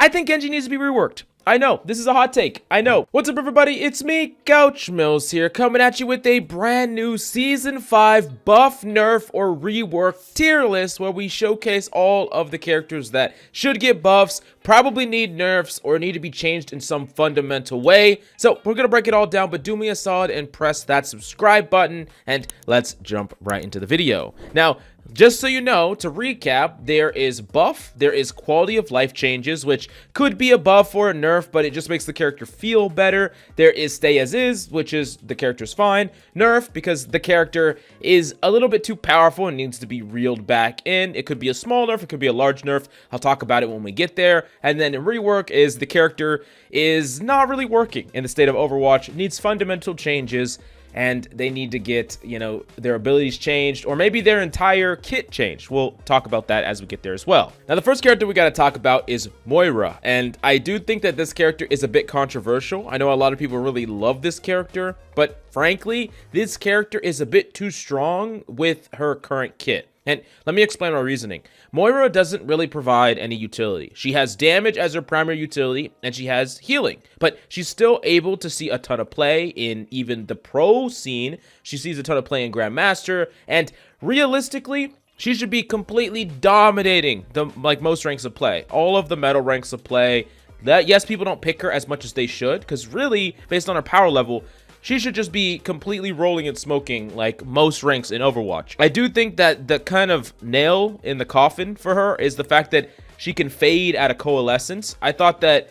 I think Genji needs to be reworked. I know, this is a hot take. I know. What's up, everybody? It's me, Couch Mills here, coming at you with a brand new Season 5 buff, nerf, or rework tier list where we showcase all of the characters that should get buffs, probably need nerfs, or need to be changed in some fundamental way. So we're gonna break it all down, but do me a solid and press that subscribe button, and let's jump right into the video. Now, just so you know, to recap, there is buff, there is quality of life changes, which could be a buff or a nerf, but it just makes the character feel better. There is stay as is, which is the character's fine. Nerf, because the character is a little bit too powerful and needs to be reeled back in. It could be a small nerf, it could be a large nerf. I'll talk about it when we get there. And then rework is the character is not really working in the state of Overwatch, needs fundamental changes, and they need to get, you know, their abilities changed, or maybe their entire kit changed. We'll talk about that as we get there as well. Now, the first character we got to talk about is Moira, and I do think that this character is a bit controversial. I know a lot of people really love this character, but frankly, this character is a bit too strong with her current kit. And let me explain my reasoning. Moira doesn't really provide any utility. She has damage as her primary utility, and she has healing. But she's still able to see a ton of play in even the pro scene. She sees a ton of play in Grandmaster, and realistically, she should be completely dominating most ranks of play. All of the metal ranks of play. Yes, people don't pick her as much as they should, because really, based on her power level, she should just be completely rolling and smoking like most ranks in Overwatch. I do think that the kind of nail in the coffin for her is the fact that she can fade out of Coalescence. I thought that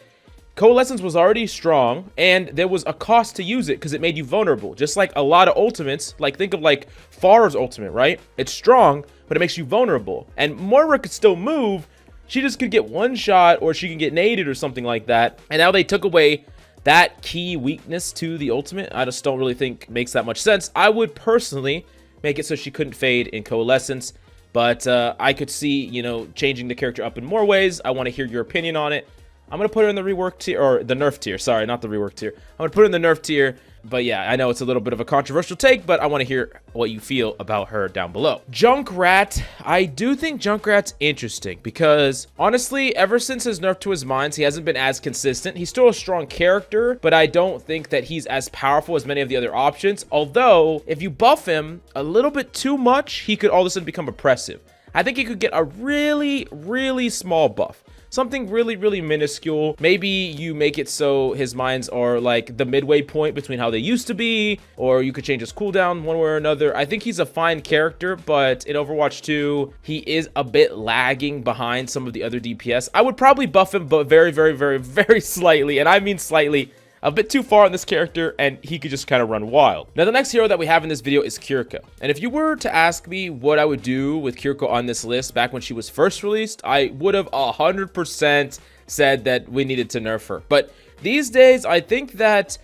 Coalescence was already strong, and there was a cost to use it because it made you vulnerable. Just like a lot of ultimates, like think of like Pharah's ultimate, right? It's strong, but it makes you vulnerable. And Moira could still move. She just could get one shot, or she can get naded or something like that. And now they took away that key weakness to the ultimate. I just don't really think makes that much sense. I would personally make it so she couldn't fade in Coalescence, but I could see, you know, changing the character up in more ways. I want to hear your opinion on it. I'm going to put her in the rework tier, or the nerf tier. Sorry, not the rework tier. I'm going to put her in the nerf tier. But yeah, I know it's a little bit of a controversial take, but I want to hear what you feel about her down below. Junkrat, I do think Junkrat's interesting because honestly, ever since his nerf to his mines, he hasn't been as consistent. He's still a strong character, but I don't think that he's as powerful as many of the other options. Although, if you buff him a little bit too much, he could all of a sudden become oppressive. I think he could get a really, really small buff. Something really, really minuscule. Maybe you make it so his mines are like the midway point between how they used to be, or you could change his cooldown one way or another. I think he's a fine character, but in Overwatch 2, he is a bit lagging behind some of the other DPS. I would probably buff him, but very, very, very, very slightly, and I mean slightly, a bit too far on this character, and he could just kind of run wild. Now, the next hero that we have in this video is Kiriko. And if you were to ask me what I would do with Kiriko on this list back when she was first released, I would have 100% said that we needed to nerf her. But these days, I think that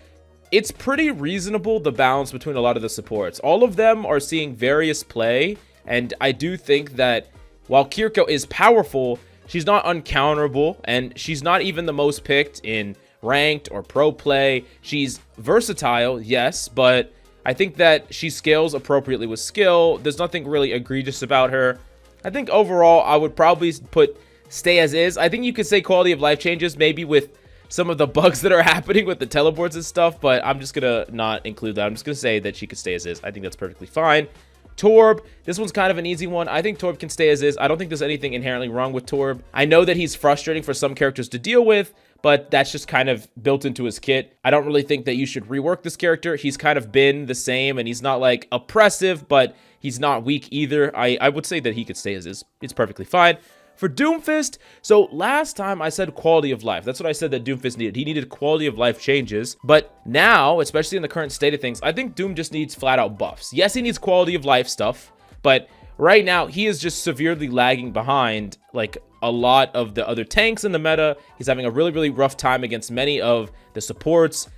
it's pretty reasonable, the balance between a lot of the supports. All of them are seeing various play, and I do think that while Kiriko is powerful, she's not uncounterable, and she's not even the most picked in ranked or pro play. She's versatile, yes, but I think that she scales appropriately with skill. There's nothing really egregious about her. I think overall, I would probably put stay as is. I think you could say quality of life changes, maybe with some of the bugs that are happening with the teleports and stuff, but I'm just gonna not include that. I'm just gonna say that she could stay as is. I think that's perfectly fine. Torb, this one's kind of an easy one. I think Torb can stay as is. I don't think there's anything inherently wrong with Torb. I know that he's frustrating for some characters to deal with, but that's just kind of built into his kit. I don't really think that you should rework this character. He's kind of been the same, and he's not like oppressive, but he's not weak either. I would say that he could stay as is. It's perfectly fine. For Doomfist, so last time I said quality of life. That's what I said that Doomfist needed. He needed quality of life changes. But now, especially in the current state of things, I think Doom just needs flat out buffs. Yes, he needs quality of life stuff, but right now he is just severely lagging behind like a lot of the other tanks in the meta. He's having a really, really rough time against many of the supports.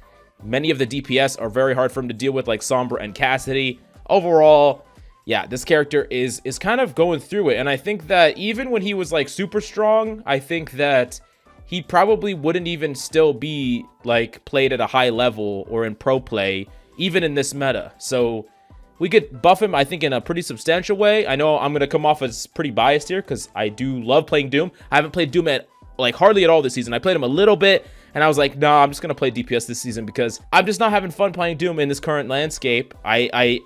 Many of the DPS are very hard for him to deal with, like Sombra and Cassidy. Overall, yeah, this character is kind of going through it. And I think that even when he was like super strong, I think that he probably wouldn't even still be like played at a high level or in pro play, even in this meta. So we could buff him, I think, in a pretty substantial way. I know I'm going to come off as pretty biased here because I do love playing Doom. I haven't played Doom at like hardly at all this season. I played him a little bit, and I was like, nah, I'm just gonna play DPS this season because I'm just not having fun playing Doom in this current landscape. I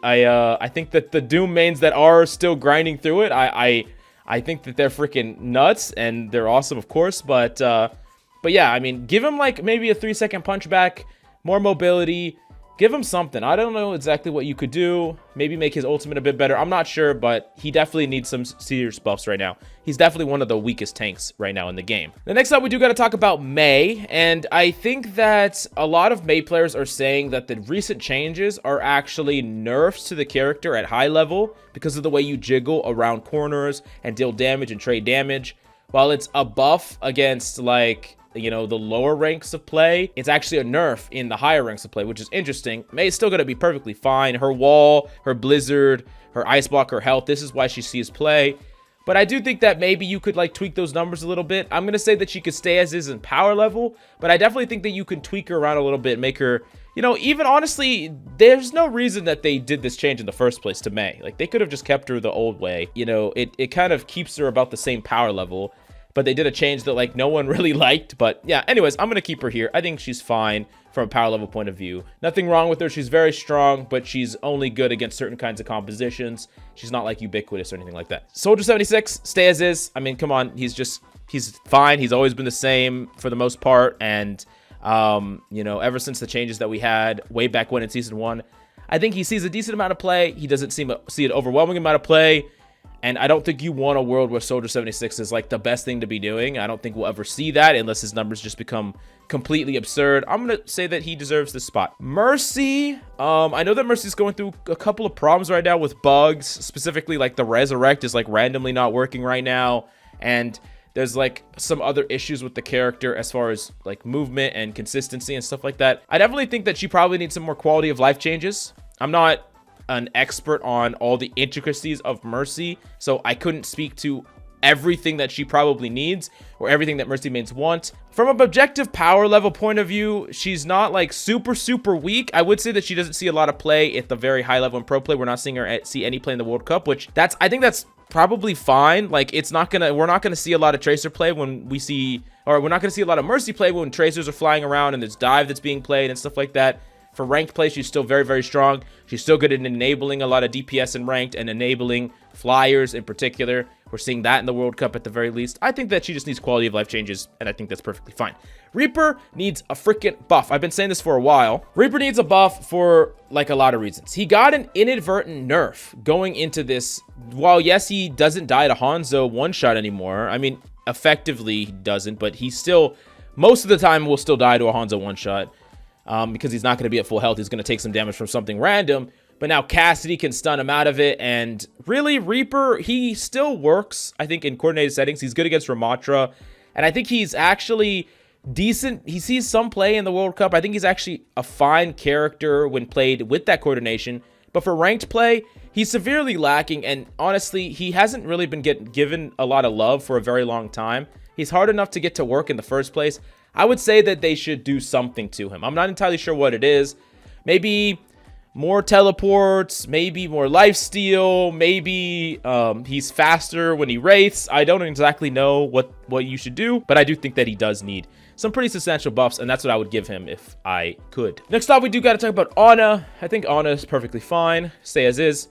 think that the Doom mains that are still grinding through it, I think that they're freaking nuts, and they're awesome, of course. But yeah, I mean, give him like maybe a 3-second punchback, more mobility. Give him something. I don't know exactly what you could do. Maybe make his ultimate a bit better. I'm not sure, but he definitely needs some serious buffs right now. He's definitely one of the weakest tanks right now in the game. The next up, we do got to talk about Mei, and I think that a lot of Mei players are saying that the recent changes are actually nerfs to the character at high level because of the way you jiggle around corners and deal damage and trade damage. While it's a buff against, like, you know, the lower ranks of play, it's actually a nerf in the higher ranks of play, which is interesting. Mei's still going to be perfectly fine. Her wall, her blizzard, her ice block, her health, this is why she sees play. But I do think that maybe you could like tweak those numbers a little bit. I'm going to say that she could stay as is in power level, but I definitely think that you can tweak her around a little bit, make her, you know, even honestly, there's no reason that they did this change in the first place to Mei. Like, they could have just kept her the old way. You know, it kind of keeps her about the same power level. But they did a change that, like, no one really liked. But, yeah, anyways, I'm going to keep her here. I think she's fine from a power level point of view. Nothing wrong with her. She's very strong, but she's only good against certain kinds of compositions. She's not, like, ubiquitous or anything like that. Soldier 76, stay as is. I mean, come on. He's fine. He's always been the same for the most part. And, you know, ever since the changes that we had way back when in Season 1, I think he sees a decent amount of play. He doesn't see an overwhelming amount of play. And I don't think you want a world where Soldier 76 is like the best thing to be doing. I don't think we'll ever see that unless his numbers just become completely absurd. I'm going to say that he deserves this spot. Mercy. I know that Mercy's going through a couple of problems right now with bugs. Specifically, like the Resurrect is like randomly not working right now. And there's like some other issues with the character as far as like movement and consistency and stuff like that. I definitely think that she probably needs some more quality of life changes. I'm not an expert on all the intricacies of Mercy, so I couldn't speak to everything that she probably needs or everything that Mercy mains want. From an objective power level point of view, she's not like super weak. I would say that she doesn't see a lot of play at the very high level in pro play. We're not seeing her see any play in the World Cup, which I think that's probably fine. Like, we're not gonna see a lot of Tracer play when we see, or we're not gonna see a lot of Mercy play when Tracers are flying around and there's dive that's being played and stuff like that. For ranked play, she's still very strong. She's still good at enabling a lot of DPS in ranked and enabling flyers in particular. We're seeing that in the World Cup at the very least. I think that she just needs quality of life changes, and I think that's perfectly fine. Reaper needs a freaking buff. I've been saying this for a while. Reaper needs a buff for like a lot of reasons. He got an inadvertent nerf going into this. While yes, he doesn't die to Hanzo one-shot anymore. I mean, effectively he doesn't, but he still, most of the time, will still die to a Hanzo one-shot. Because he's not going to be at full health. He's going to take some damage from something random. But now Cassidy can stun him out of it. And really, Reaper, he still works, I think, in coordinated settings. He's good against Ramatra. And I think he's actually decent. He sees some play in the World Cup. I think he's actually a fine character when played with that coordination. But for ranked play, he's severely lacking. And honestly, he hasn't really been given a lot of love for a very long time. He's hard enough to get to work in the first place. I would say that they should do something to him. I'm not entirely sure what it is. Maybe more teleports, maybe more lifesteal, maybe he's faster when he wraiths. I don't exactly know what you should do, but I do think that he does need some pretty substantial buffs, and that's what I would give him if I could. Next up, we do got to talk about Ana. I think Ana is perfectly fine. Stay as is.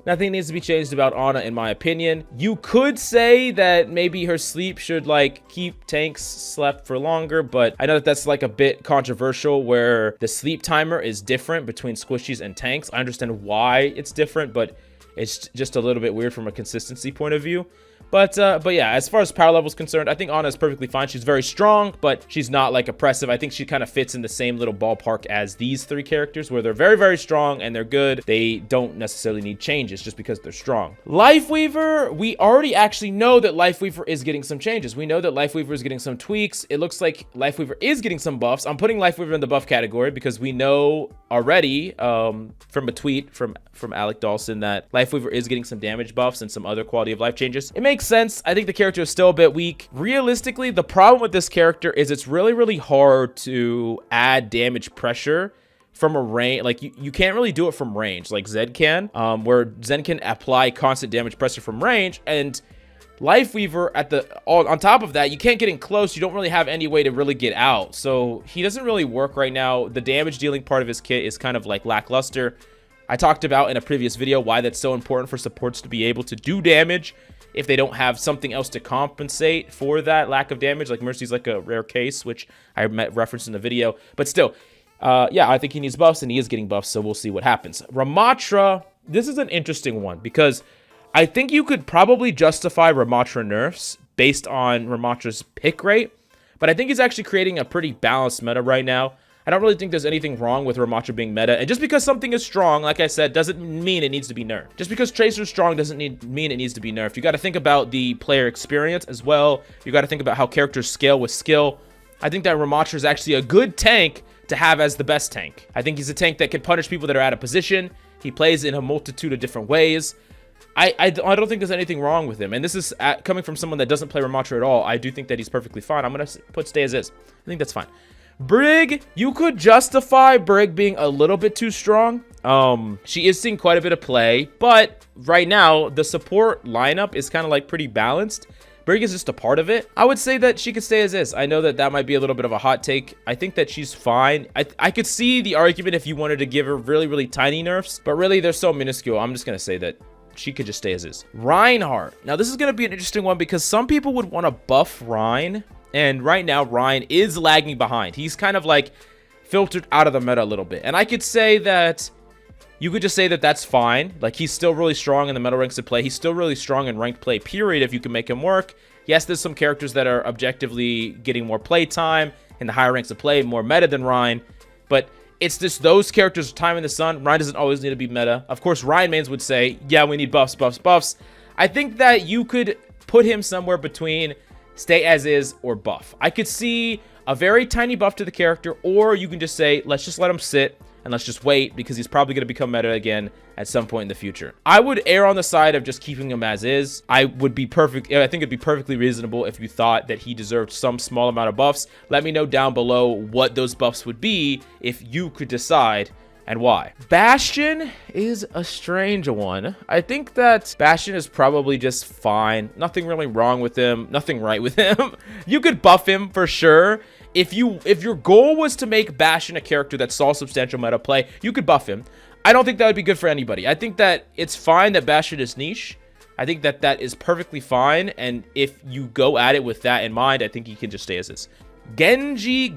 Nothing needs to be changed about Ana, in my opinion. You could say that maybe her sleep should, like, keep tanks slept for longer, but I know that that's, like, a bit controversial where the sleep timer is different between squishies and tanks. I understand why it's different, but it's just a little bit weird from a consistency point of view. But yeah, as far as power level is concerned, I think Ana is perfectly fine. She's very strong, but she's not like oppressive. I think she kind of fits in the same little ballpark as these three characters where they're very strong and they're good. They don't necessarily need changes just because they're strong. Lifeweaver, we already actually know that Lifeweaver is getting some changes. We know that Lifeweaver is getting some tweaks. It looks like Lifeweaver is getting some buffs. I'm putting Lifeweaver in the buff category because we know already from a tweet from Alec Dawson that Lifeweaver is getting some damage buffs and some other quality of life changes. It makes sense. I think the character is still a bit weak. Realistically, the problem with this character is it's really hard to add damage pressure from a range. Like you can't really do it from range like Zed can, where Zed can apply constant damage pressure from range, and Life Weaver on top of that, you can't get in close. You don't really have any way to really get out. So he doesn't really work right now. The damage dealing part of his kit is kind of like lackluster. I talked about in a previous video why that's so important for supports to be able to do damage if they don't have something else to compensate for that lack of damage. Like Mercy's like a rare case, which I referenced in the video. But still, yeah, I think he needs buffs, and he is getting buffs, so we'll see what happens. Ramatra, this is an interesting one because I think you could probably justify Ramatra nerfs based on Ramatra's pick rate, but I think he's actually creating a pretty balanced meta right now. I don't really think there's anything wrong with Ramatra being meta, and just because something is strong, like I said, doesn't mean it needs to be nerfed. Just because Tracer's strong doesn't mean it needs to be nerfed. You got to think about the player experience as well. You got to think about how characters scale with skill. I think that Ramatra is actually a good tank to have as the best tank. I think he's a tank that can punish people that are out of position. He plays in a multitude of different ways. I don't think there's anything wrong with him, and this is coming from someone that doesn't play Ramatra at all. I do think that he's perfectly fine. I'm going to put stay as is. I think that's fine. Brig, you could justify Brig being a little bit too strong. She is seeing quite a bit of play, but right now the support lineup is kind of like pretty balanced. Brig is just a part of it. I would say that she could stay as is. I know that that might be a little bit of a hot take. I think that she's fine. I could see the argument if you wanted to give her really, really tiny nerfs, but really they're so minuscule. I'm just going to say that she could just stay as is. Reinhardt. Now this is going to be an interesting one because some people would want to buff Rein. And right now, Rein is lagging behind. He's kind of like filtered out of the meta a little bit. And I could say that you could just say that that's fine. Like, he's still really strong in the meta ranks of play. He's still really strong in ranked play, period, if you can make him work. Yes, there's some characters that are objectively getting more play time in the higher ranks of play, more meta than Rein. But it's just those characters' time in the sun. Rein doesn't always need to be meta. Of course, Rein mains would say, yeah, we need buffs, buffs, buffs. I think that you could put him somewhere between stay as is or buff. I could see a very tiny buff to the character, or you can just say, let's just let him sit and let's just wait because he's probably going to become meta again at some point in the future. I would err on the side of just keeping him as is. I think it'd be perfectly reasonable if you thought that he deserved some small amount of buffs. Let me know down below what those buffs would be if you could decide and why. Bastion is a strange one. I think that Bastion is probably just fine. Nothing really wrong with him. Nothing right with him. You could buff him for sure. If your goal was to make Bastion a character that saw substantial meta play, you could buff him. I don't think that would be good for anybody. I think that it's fine that Bastion is niche. I think that that is perfectly fine. And if you go at it with that in mind, I think he can just stay as is. Genji.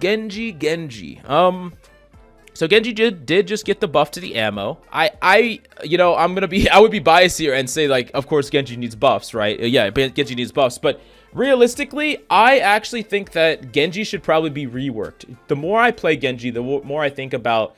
So Genji did just get the buff to the ammo. I would be biased here and say, like, of course Genji needs buffs, right? Yeah, Genji needs buffs, but realistically, I actually think that Genji should probably be reworked. The more I play Genji, the more I think about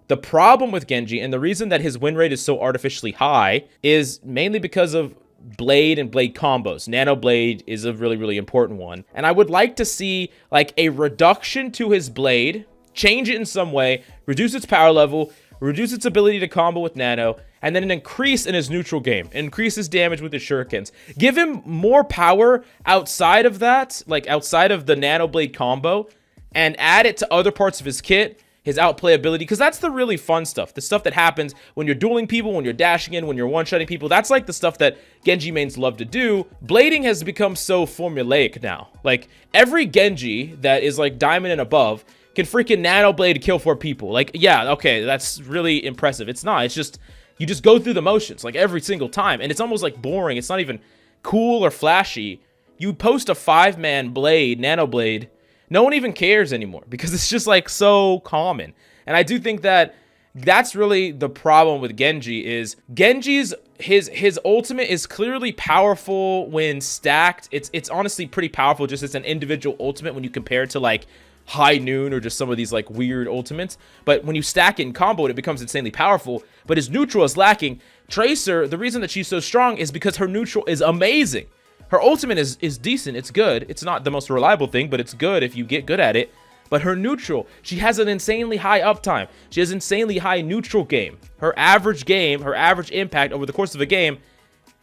the problem with Genji, and the reason that his win rate is so artificially high is mainly because of blade and blade combos. Nano blade is a really, really important one. And I would like to see like a reduction to his blade, change it in some way, reduce its power level, reduce its ability to combo with nano, and then an increase in his neutral game, increase his damage with his shurikens. Give him more power outside of that, like outside of the nano blade combo, and add it to other parts of his kit, his outplay ability, because that's the really fun stuff. The stuff that happens when you're dueling people, when you're dashing in, when you're one-shotting people. That's like the stuff that Genji mains love to do. Blading has become so formulaic now. Like, every Genji that is like diamond and above can freaking nano blade kill 4 people. Like, yeah, okay, that's really impressive. It's not. It's just, you just go through the motions, like, every single time. And it's almost, like, boring. It's not even cool or flashy. You post a 5-man blade, nano blade, no one even cares anymore because it's just, like, so common. And I do think that that's really the problem with Genji is Genji's, his ultimate is clearly powerful when stacked. It's honestly pretty powerful just as an individual ultimate when you compare it to, like, High Noon or just some of these like weird ultimates, but when you stack it and combo it becomes insanely powerful. But his neutral is lacking. Tracer, the reason that she's so strong is because her neutral is amazing. Her ultimate is decent, it's good, it's not the most reliable thing, but it's good if you get good at it. But her neutral, she has an insanely high uptime, she has insanely high neutral game. Her average impact over the course of a game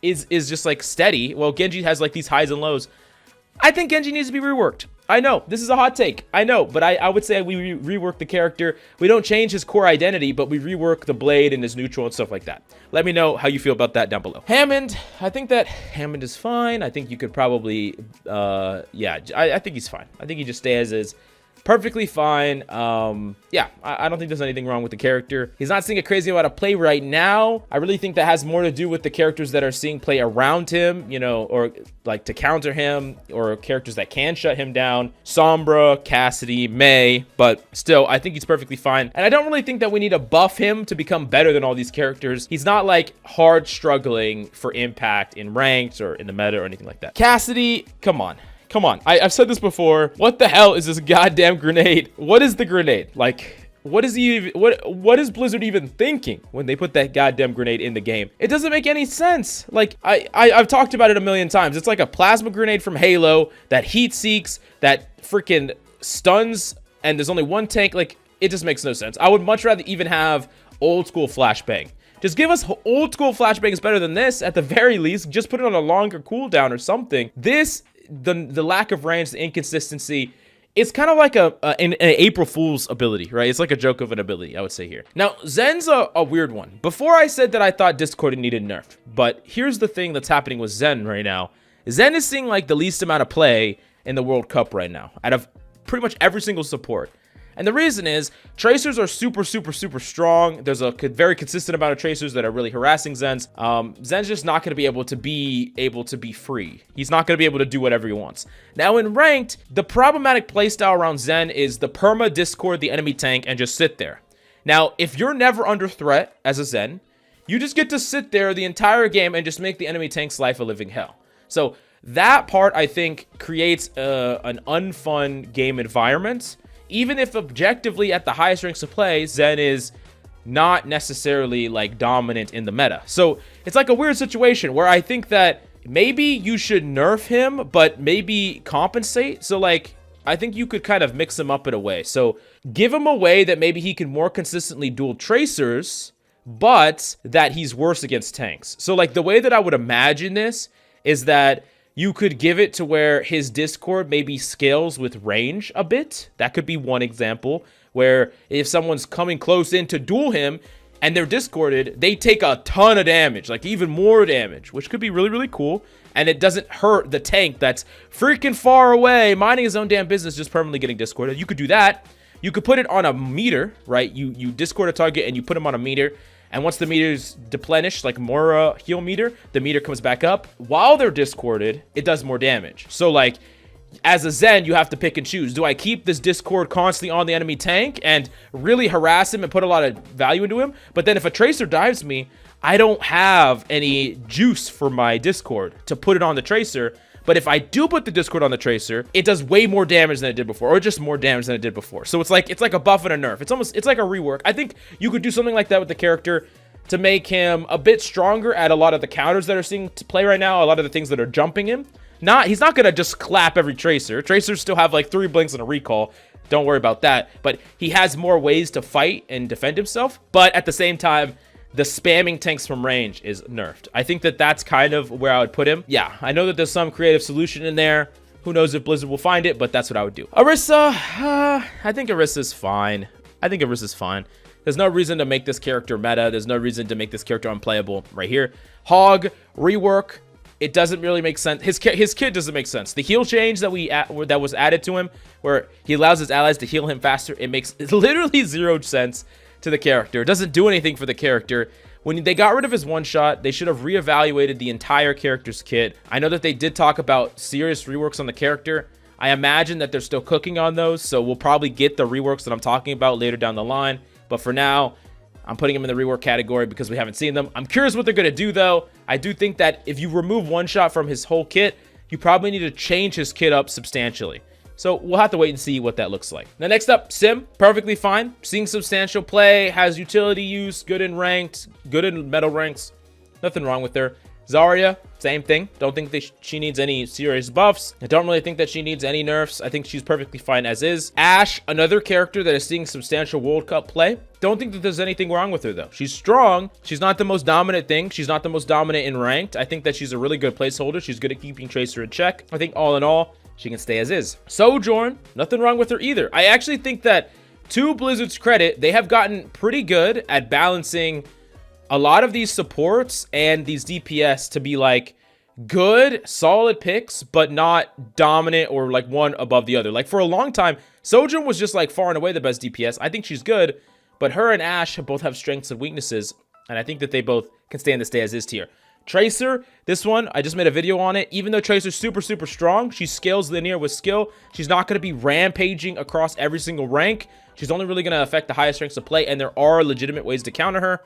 is just like steady. Well, Genji has like these highs and lows. I think Genji needs to be reworked. I know, this is a hot take. I know, but I would say we rework the character. We don't change his core identity, but we rework the blade and his neutral and stuff like that. Let me know how you feel about that down below. Hammond, I think that Hammond is fine. I think you could probably, yeah, I think he's fine. I think he just stays as is. Perfectly fine. Yeah, I don't think there's anything wrong with the character. He's not seeing a crazy amount of play right now. I really think that has more to do with the characters that are seeing play around him, you know, or like to counter him, or characters that can shut him down. Sombra, Cassidy, May, but still, I think he's perfectly fine. And I don't really think that we need to buff him to become better than all these characters. He's not like hard struggling for impact in ranked or in the meta or anything like that. Cassidy, come on. Come on, I've said this before. What the hell is this goddamn grenade? What is the grenade? Like, what is he even, what is Blizzard even thinking when they put that goddamn grenade in the game? It doesn't make any sense. Like, I've talked about it a million times. It's like a plasma grenade from Halo that heat seeks, that freaking stuns, and there's only one tank. Like, it just makes no sense. I would much rather even have old school flashbang. Just give us old school flashbangs better than this at the very least. Just put it on a longer cooldown or something. This, the lack of range, the inconsistency, it's kind of like an April Fool's ability, right? It's like a joke of an ability, I would say here. Now, Zen's a weird one. Before I said that I thought Discord needed nerf, but here's the thing that's happening with Zen right now. Zen is seeing like the least amount of play in the World Cup right now out of pretty much every single support. And the reason is tracers are super strong. There's a very consistent amount of tracers that are really harassing Zen's. Zen's just not going to be able to be free. He's not going to be able to do whatever he wants. Now in ranked, the problematic playstyle around Zen is the perma discord the enemy tank and just sit there. Now, if you're never under threat as a Zen, you just get to sit there the entire game and just make the enemy tank's life a living hell. So that part, I think, creates an unfun game environment. Even if objectively at the highest ranks of play, Zen is not necessarily like dominant in the meta. So it's like a weird situation where I think that maybe you should nerf him, but maybe compensate. So like, I think you could kind of mix him up in a way. So give him a way that maybe he can more consistently duel tracers, but that he's worse against tanks. So like the way that I would imagine this is that you could give it to where his discord maybe scales with range a bit. That could be one example, where if someone's coming close in to duel him and they're discorded, they take a ton of damage, like even more damage, which could be really cool. And it doesn't hurt the tank that's freaking far away, minding his own damn business, just permanently getting discorded. You could do that. You could put it on a meter, right? You discord a target and you put him on a meter. And once the meter's deplenished, like more heal meter, the meter comes back up. While they're discorded, it does more damage. So like, as a Zen, you have to pick and choose. Do I keep this discord constantly on the enemy tank and really harass him and put a lot of value into him? But then if a tracer dives me, I don't have any juice for my discord to put it on the tracer. But if I do put the discord on the tracer, it does way more damage than it did before, or just more damage than it did before. So it's like a buff and a nerf. It's like a rework. I think you could do something like that with the character to make him a bit stronger at a lot of the counters that are seeing to play right now, a lot of the things that are jumping him. He's not gonna just clap every tracer. Tracers still have like 3 blinks and a recall. Don't worry about that. But he has more ways to fight and defend himself. But at the same time, the spamming tanks from range is nerfed. I think that that's kind of where I would put him. Yeah, I know that there's some creative solution in there. Who knows if Blizzard will find it, but that's what I would do. Orisa, I think Orisa's fine. There's no reason to make this character meta. There's no reason to make this character unplayable right here. Hog, rework, it doesn't really make sense. His kit doesn't make sense. The heal change that was added to him, where he allows his allies to heal him faster, it makes literally 0 sense to the character. It doesn't do anything for the character. When they got rid of his one-shot, they should have reevaluated the entire character's kit. I know that they did talk about serious reworks on the character. I imagine that they're still cooking on those, so we'll probably get the reworks that I'm talking about later down the line. But for now, I'm putting them in the rework category because we haven't seen them. I'm curious what they're going to do, though. I do think that if you remove one-shot from his whole kit, you probably need to change his kit up substantially. So we'll have to wait and see what that looks like. Now, next up, Sim, perfectly fine. Seeing substantial play, has utility use, good in ranked, good in medal ranks. Nothing wrong with her. Zarya, same thing. Don't think that she needs any serious buffs. I don't really think that she needs any nerfs. I think she's perfectly fine as is. Ashe, another character that is seeing substantial World Cup play. Don't think that there's anything wrong with her, though. She's strong. She's not the most dominant thing. She's not the most dominant in ranked. I think that she's a really good placeholder. She's good at keeping Tracer in check. I think all in all, she can stay as is. Sojourn, nothing wrong with her either. I actually think that, to Blizzard's credit, they have gotten pretty good at balancing a lot of these supports and these DPS to be like good, solid picks, but not dominant or like one above the other. Like for a long time, Sojourn was just like far and away the best DPS. I think she's good, but her and Ashe both have strengths and weaknesses, and I think that they both can stay in the stay as is tier. Tracer, this one, I just made a video on it. Even though Tracer's super strong, she scales linear with skill. She's not going to be rampaging across every single rank. She's only really going to affect the highest ranks of play, and there are legitimate ways to counter her.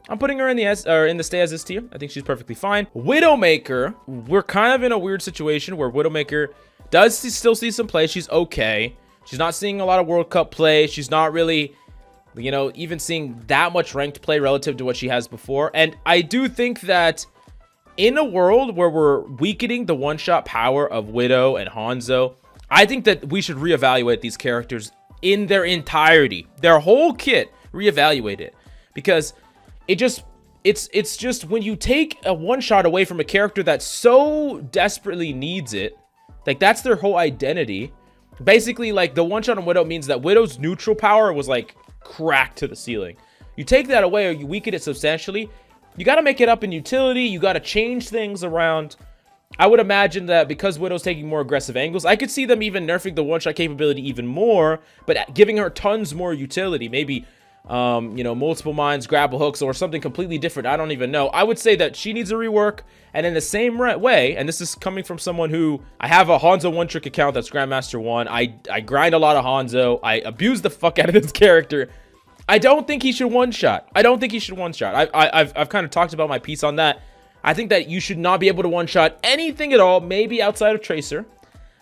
I'm putting her in the stay as is tier. I think she's perfectly fine. Widowmaker, we're kind of in a weird situation where Widowmaker does still see some play. She's okay. She's not seeing a lot of World Cup play. She's not really, you know, even seeing that much ranked play relative to what she has before. And I do think that in a world where we're weakening the one-shot power of Widow and Hanzo, I think that we should reevaluate these characters in their entirety. Their whole kit, reevaluate it. Because it's just when you take a one-shot away from a character that so desperately needs it, like that's their whole identity. Basically, like the one-shot on Widow means that Widow's neutral power was like cracked to the ceiling. You take that away or you weaken it substantially, you got to make it up in utility. You got to change things around. I would imagine that because Widow's taking more aggressive angles, I could see them even nerfing the one-shot capability even more, but giving her tons more utility. Maybe, you know, multiple mines, grapple hooks, or something completely different. I don't even know. I would say that she needs a rework, and in the same way, and this is coming from someone who, I have a Hanzo one-trick account that's Grandmaster 1. I grind a lot of Hanzo. I abuse the fuck out of this character. I don't think he should one-shot. I don't think he should one-shot. I've kind of talked about my piece on that. I think that you should not be able to one-shot anything at all, maybe outside of Tracer.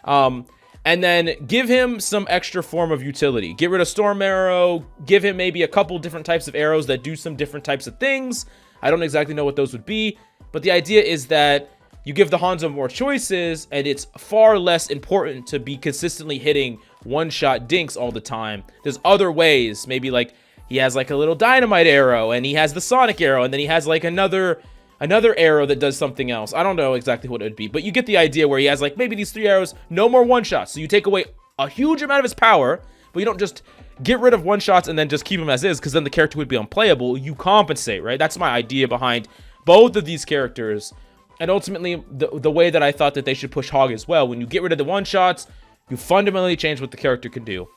And then give him some extra form of utility. Get rid of Storm Arrow. Give him maybe a couple different types of arrows that do some different types of things. I don't exactly know what those would be. But the idea is that you give the Hanzo more choices, and it's far less important to be consistently hitting one-shot dinks all the time. There's other ways. Maybe like he has like a little dynamite arrow, and he has the sonic arrow, and then he has like another arrow that does something else. I don't know exactly what it would be, but you get the idea where he has like maybe these 3 arrows, no more one-shots. So you take away a huge amount of his power, but you don't just get rid of one-shots and then just keep him as is, because then the character would be unplayable. You compensate, right? That's my idea behind both of these characters. And ultimately, the way that I thought that they should push Hog as well. When you get rid of the one-shots, you fundamentally change what the character can do.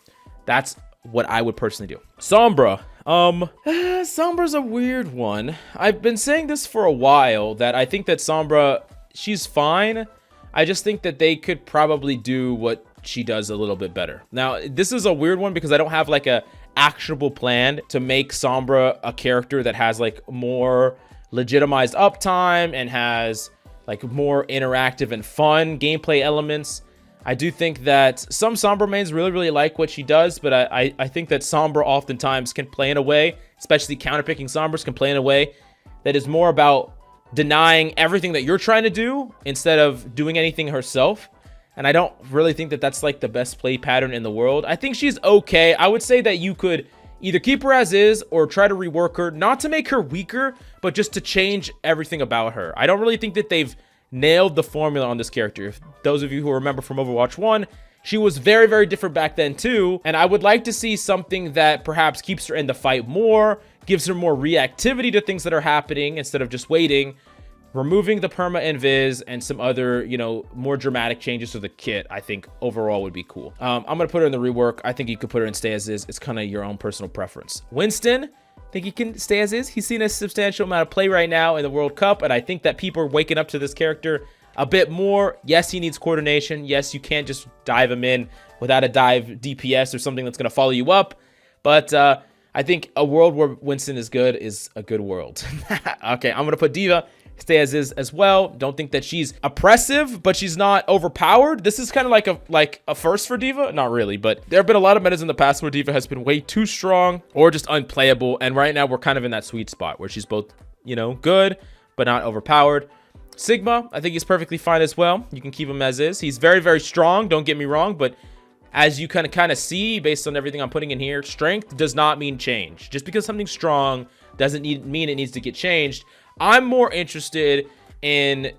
That's what I would personally do. Sombra. Sombra's a weird one. I've been saying this for a while, that I think that Sombra, she's fine. I just think that they could probably do what she does a little bit better. Now, this is a weird one because I don't have like a actionable plan to make Sombra a character that has like more legitimized uptime and has like more interactive and fun gameplay elements. I do think that some Sombra mains really like what she does, but I think that Sombra oftentimes can play in a way, especially counterpicking Sombras can play in a way that is more about denying everything that you're trying to do instead of doing anything herself. And I don't really think that that's like the best play pattern in the world. I think she's okay. I would say that you could either keep her as is or try to rework her, not to make her weaker, but just to change everything about her. I don't really think that they've nailed the formula on this character. If those of you who remember from Overwatch 1, she was very different back then too, and I would like to see something that perhaps keeps her in the fight more, gives her more reactivity to things that are happening instead of just waiting, removing the perma invis, and some other, you know, more dramatic changes to the kit. I think overall would be cool. I'm gonna put her in the rework. I think you could put her in stay as is. It's kind of your own personal preference. Winston, think he can stay as is. He's seen a substantial amount of play right now in the World Cup, and I think that people are waking up to this character a bit more. Yes, he needs coordination. Yes, you can't just dive him in without a dive DPS or something that's going to follow you up. But I think a world where Winston is good is a good world. Okay, I'm going to put D.Va stay as is as well. Don't think that she's oppressive, but she's not overpowered. This is kind of like a first for D.Va. Not really, but there have been a lot of metas in the past where D.Va has been way too strong or just unplayable. And right now we're kind of in that sweet spot where she's both, you know, good, but not overpowered. Sigma, I think he's perfectly fine as well. You can keep him as is. He's very strong, don't get me wrong, but as you kind of see based on everything I'm putting in here, strength does not mean change. Just because something's strong doesn't mean it needs to get changed. I'm more interested in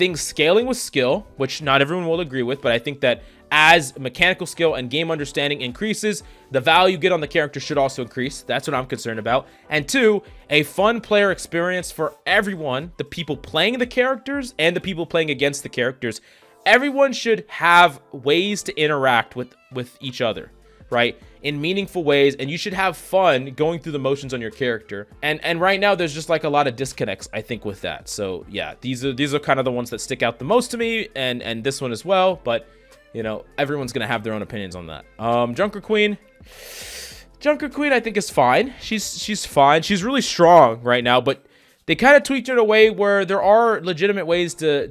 things scaling with skill, which not everyone will agree with, but I think that as mechanical skill and game understanding increases, the value you get on the character should also increase. That's what I'm concerned about. And 2, a fun player experience for everyone, the people playing the characters and the people playing against the characters. Everyone should have ways to interact with each other, right, in meaningful ways, and you should have fun going through the motions on your character. And right now there's just like a lot of disconnects, I think, with that. So yeah, these are kind of the ones that stick out the most to me, and this one as well. But you know, everyone's gonna have their own opinions on that. Junker Queen, I think is fine. She's fine. She's really strong right now, but they kind of tweaked her in a way where there are legitimate ways to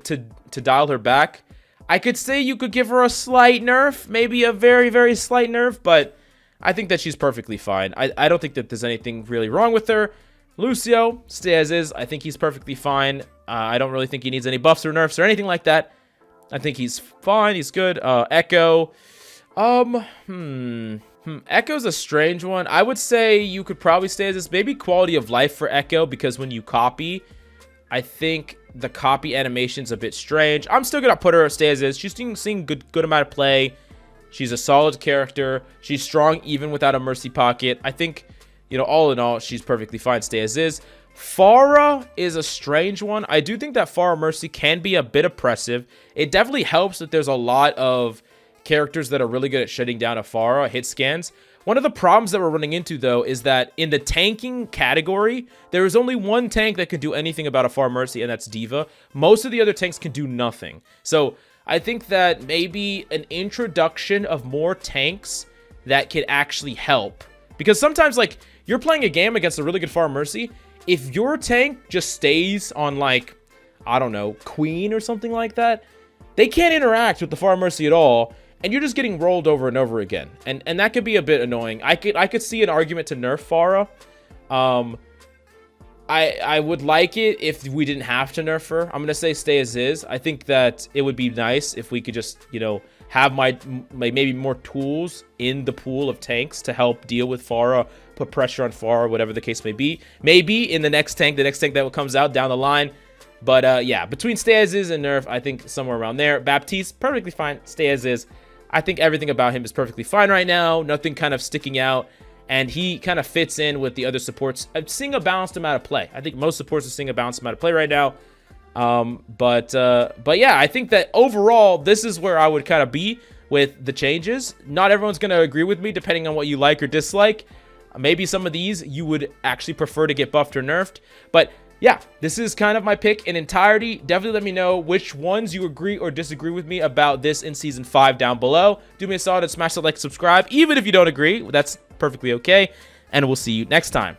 dial her back. I could say you could give her a slight nerf, maybe a very, very slight nerf, but I think that she's perfectly fine. I don't think that there's anything really wrong with her. Lucio, stay as is. I think he's perfectly fine. I don't really think he needs any buffs or nerfs or anything like that. I think he's fine. He's good. Echo. Echo's a strange one. I would say you could probably stay as this. Maybe quality of life for Echo, because when you copy, I think the copy animation's a bit strange. I'm still gonna put her stay as is. She's seeing good amount of play. She's a solid character. She's strong even without a mercy pocket. I think, you know, all in all, she's perfectly fine. Stay as is. Pharah is a strange one. I do think that Pharah Mercy can be a bit oppressive. It definitely helps that there's a lot of characters that are really good at shutting down a Pharah hit scans. One of the problems that we're running into, though, is that in the tanking category, there is only one tank that can do anything about a Pharah Mercy, and that's D.Va. Most of the other tanks can do nothing. So I think that maybe an introduction of more tanks that could actually help. Because sometimes, like, you're playing a game against a really good Pharah Mercy. If your tank just stays on, like, I don't know, Queen or something like that, they can't interact with the Pharah Mercy at all, and you're just getting rolled over and over again. And that could be a bit annoying. I could see an argument to nerf Pharah. I would like it if we didn't have to nerf her. I'm gonna say stay as is. I think that it would be nice if we could just, you know, have maybe more tools in the pool of tanks to help deal with Pharah, put pressure on Pharah, whatever the case may be. Maybe in the next tank that comes out down the line. But yeah, between stay as is and nerf, I think somewhere around there. Baptiste, perfectly fine. Stay as is. I think everything about him is perfectly fine right now. Nothing kind of sticking out. And he kind of fits in with the other supports. I'm seeing a balanced amount of play. I think most supports are seeing a balanced amount of play right now. But yeah, I think that overall, this is where I would kind of be with the changes. Not everyone's going to agree with me depending on what you like or dislike. Maybe some of these you would actually prefer to get buffed or nerfed. But yeah, this is kind of my pick in entirety. Definitely let me know which ones you agree or disagree with me about this in Season 5 down below. Do me a solid and smash that like, subscribe. Even if you don't agree, that's perfectly okay. And we'll see you next time.